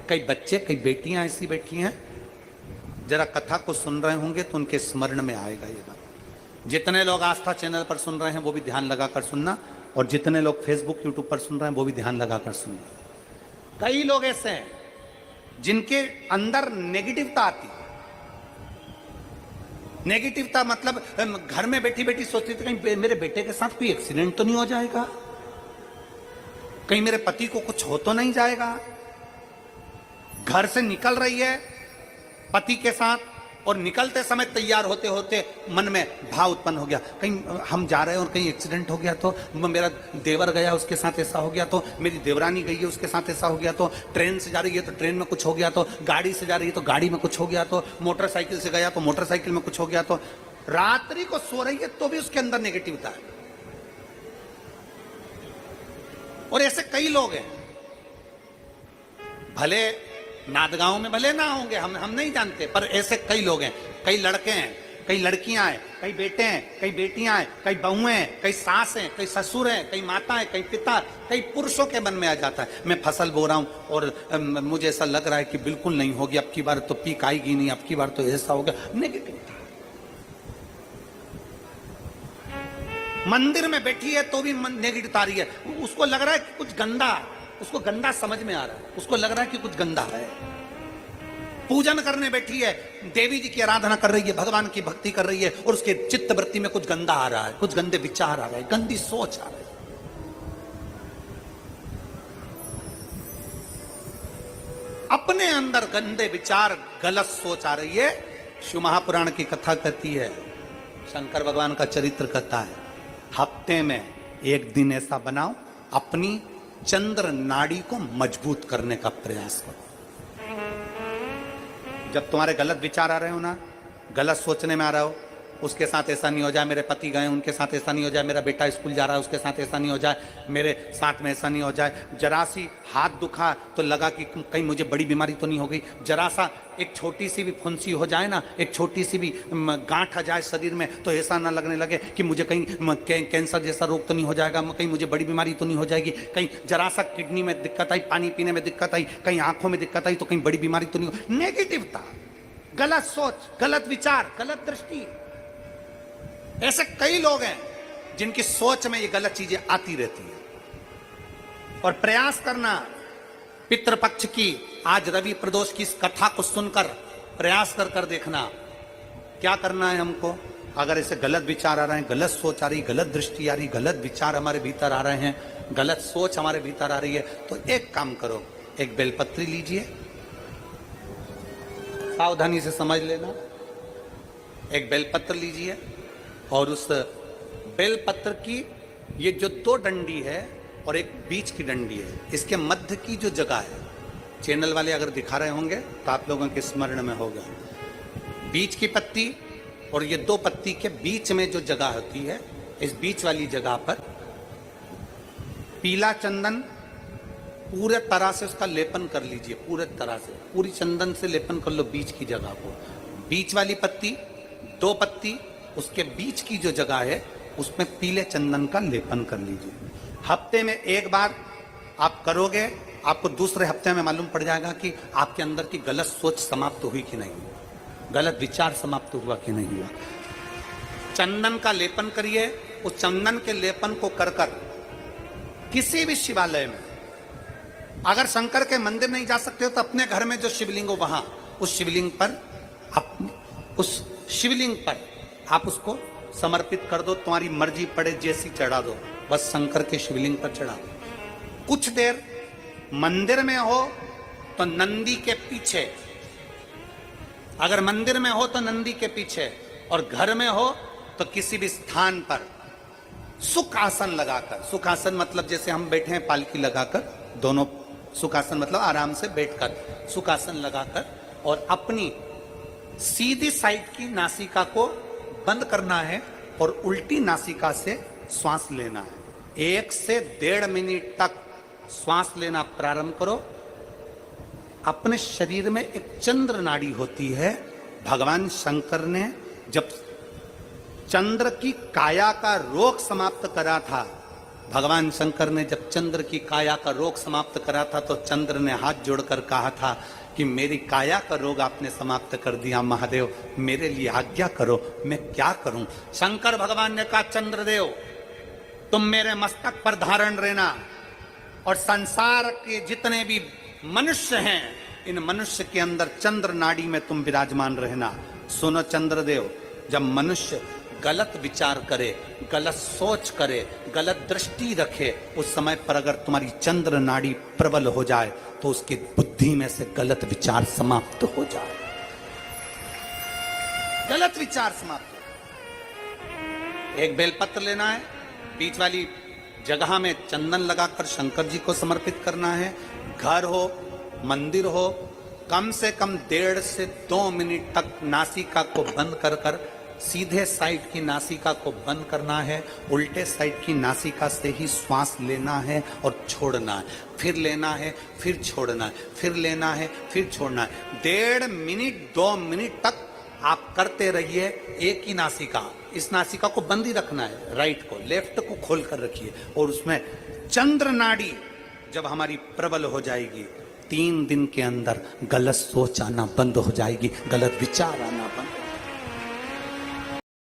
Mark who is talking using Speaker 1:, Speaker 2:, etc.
Speaker 1: कई बच्चे, कई बेटियां ऐसी बैठी हैं, जरा कथा को सुन रहे होंगे तो उनके स्मरण में आएगा ये बात। जितने लोग आस्था चैनल पर सुन रहे हैं वो भी ध्यान लगाकर सुनना, और जितने लोग फेसबुक यूट्यूब पर सुन रहे हैं वो भी ध्यान लगाकर सुनना। कई लोग ऐसे हैं जिनके अंदर नेगेटिवता आती है। नेगेटिवता मतलब घर में बैठी बैठी सोचती थी कहीं मेरे बेटे के साथ कोई एक्सीडेंट तो नहीं हो जाएगा, कहीं मेरे पति को कुछ हो तो नहीं जाएगा। घर से निकल रही है पति के साथ, और निकलते समय तैयार होते होते मन में भाव उत्पन्न हो गया, कहीं हम जा रहे हैं और कहीं एक्सीडेंट हो गया तो, मेरा देवर गया उसके साथ ऐसा हो गया तो, मेरी देवरानी गई है उसके साथ ऐसा हो गया तो, ट्रेन से जा रही है तो ट्रेन में कुछ हो गया तो, गाड़ी से जा रही है तो गाड़ी में कुछ हो गया तो, मोटरसाइकिल से गया तो मोटरसाइकिल में कुछ हो गया तो। रात्रि को सो रही है तो भी उसके अंदर नेगेटिविटी है। और ऐसे कई लोग हैं, भले नादगांव में भले ना होंगे, हम नहीं जानते, पर ऐसे कई लोग हैं। कई लड़के हैं, कई लड़कियां हैं, कई बेटे हैं, कई बेटियां हैं, कई बहुएं हैं, कई सास हैं, कई ससुर हैं, कई माता हैं, कई पिता, कई पुरुषों के मन में आ जाता है मैं फसल बो रहा हूं और मुझे ऐसा लग रहा है कि बिल्कुल नहीं होगी, अब की बार तो पीक आएगी नहीं, अब की बार तो ऐसा हो गया। नेगेटिव मंदिर में बैठी है तो भी नेगेटिव आ रही है, उसको लग रहा है कि कुछ गंदा, उसको गंदा समझ में आ रहा है, उसको लग रहा है कि कुछ गंदा है। पूजन करने बैठी है, देवी जी की आराधना कर रही है, भगवान की भक्ति कर रही है, और उसके चित्त वृत्ति में कुछ गंदा आ रहा है, कुछ गंदे विचार आ रहे हैं, गंदी सोच आ रही है। अपने अंदर गंदे विचार, गलत सोच आ रही है। शिव महापुराण की कथा कहती है, शंकर भगवान का चरित्र कहता है, हफ्ते में एक दिन ऐसा बनाओ अपनी चंद्र नाड़ी को मजबूत करने का प्रयास करो। जब तुम्हारे गलत विचार आ रहे हो ना, गलत सोचने में आ रहे हो, उसके साथ ऐसा नहीं हो जाए, मेरे पति गए उनके साथ ऐसा नहीं हो जाए, मेरा बेटा स्कूल जा रहा है उसके साथ ऐसा नहीं हो जाए, मेरे साथ में ऐसा नहीं हो जाए, जरा सी हाथ दुखा तो लगा कि कहीं मुझे बड़ी बीमारी तो नहीं हो गई, जरा सा एक छोटी सी भी फुंसी हो जाए ना, एक छोटी सी भी गांठ आ जाए शरीर में तो ऐसा ना लगने लगे कि मुझे कहीं कैंसर जैसा रोग तो नहीं हो जाएगा, कहीं मुझे बड़ी बीमारी तो नहीं हो जाएगी, कहीं जरा सा किडनी में दिक्कत आई, पानी पीने में दिक्कत आई, कहीं आंखों में दिक्कत आई तो कहीं बड़ी बीमारी तो नहीं हो। नेगेटिवता, गलत सोच, गलत विचार, गलत दृष्टि। ऐसे कई लोग हैं जिनकी सोच में ये गलत चीजें आती रहती है। और प्रयास करना, पितृपक्ष की आज रवि प्रदोष की इस कथा को सुनकर प्रयास कर देखना क्या करना है हमको। अगर ऐसे गलत विचार आ रहे हैं, गलत सोच आ रही, गलत दृष्टि आ रही, गलत विचार हमारे भीतर आ रहे हैं, गलत सोच हमारे भीतर आ रही है, तो एक काम करो, एक बेलपत्री लीजिए, सावधानी से समझ लेना, एक बेलपत्र लीजिए, और उस बेलपत्र की ये जो दो डंडी है और एक बीच की डंडी है, इसके मध्य की जो जगह है, चैनल वाले अगर दिखा रहे होंगे तो आप लोगों के स्मरण में होगा, बीच की पत्ती और ये दो पत्ती के बीच में जो जगह होती है, इस बीच वाली जगह पर पीला चंदन पूरे तरह से उसका लेपन कर लीजिए, पूरे तरह से पूरी चंदन से लेपन कर लो बीच की जगह को। बीच वाली पत्ती, दो पत्ती, उसके बीच की जो जगह है उसमें पीले चंदन का लेपन कर लीजिए। हफ्ते में एक बार आप करोगे, आपको दूसरे हफ्ते में मालूम पड़ जाएगा कि आपके अंदर की गलत सोच समाप्त हुई कि नहीं, गलत विचार समाप्त हुआ कि नहीं हुआ। चंदन का लेपन करिए, उस चंदन के लेपन को कर किसी भी शिवालय में, अगर शंकर के मंदिर नहीं जा सकते हो तो अपने घर में जो शिवलिंग हो वहां, उस शिवलिंग पर आप उसको समर्पित कर दो, तुम्हारी मर्जी पड़े जैसी चढ़ा दो, बस शंकर के शिवलिंग पर चढ़ा दो। कुछ देर मंदिर में हो तो नंदी के पीछे, अगर मंदिर में हो तो नंदी के पीछे, और घर में हो तो किसी भी स्थान पर सुख आसन लगाकर, सुख आसन मतलब जैसे हम बैठे हैं पालकी लगाकर, दोनों सुख आसन मतलब आराम से बैठकर, सुख आसन लगाकर, और अपनी सीधी साइड की नासिका को बंद करना है और उल्टी नासिका से श्वास लेना है। 1 से 1.5 मिनट तक श्वास लेना प्रारंभ करो। अपने शरीर में एक चंद्र नाड़ी होती है, भगवान शंकर ने जब चंद्र की काया का रोग समाप्त करा था भगवान शंकर ने जब चंद्र की काया का रोग समाप्त करा था तो चंद्र ने हाथ जोड़कर कहा था कि मेरी काया का रोग आपने समाप्त कर दिया महादेव, मेरे लिए आज्ञा करो, मैं क्या करूं। शंकर भगवान ने कहा चंद्रदेव तुम मेरे मस्तक पर धारण रहना और संसार के जितने भी मनुष्य हैं इन मनुष्य के अंदर चंद्र नाड़ी में तुम विराजमान रहना। सुनो चंद्रदेव, जब मनुष्य गलत विचार करे, गलत सोच करे, गलत दृष्टि रखे, उस समय पर अगर तुम्हारी चंद्र नाड़ी प्रबल हो जाए तो उसकी बुद्धि में से गलत विचार समाप्त हो जाए। गलत विचार समाप्त हो। एक बेलपत्र लेना है, बीच वाली जगह में चंदन लगाकर शंकर जी को समर्पित करना है। घर हो, मंदिर हो, कम से कम 1.5 से 2 मिनट तक नासिका को बंद कर कर सीधे साइड की नासिका को बंद करना है, उल्टे साइड की नासिका से ही श्वास लेना है और छोड़ना है, फिर लेना है, फिर छोड़ना है, फिर लेना है, फिर छोड़ना है। 1.5 मिनट 2 मिनट तक आप करते रहिए एक ही नासिका। इस नासिका को बंद ही रखना है, राइट को, लेफ्ट को खोल कर रखिए और उसमें चंद्र नाड़ी जब हमारी प्रबल हो जाएगी 3 दिन के अंदर गलत सोच आना बंद हो जाएगी, गलत विचार आना बंद।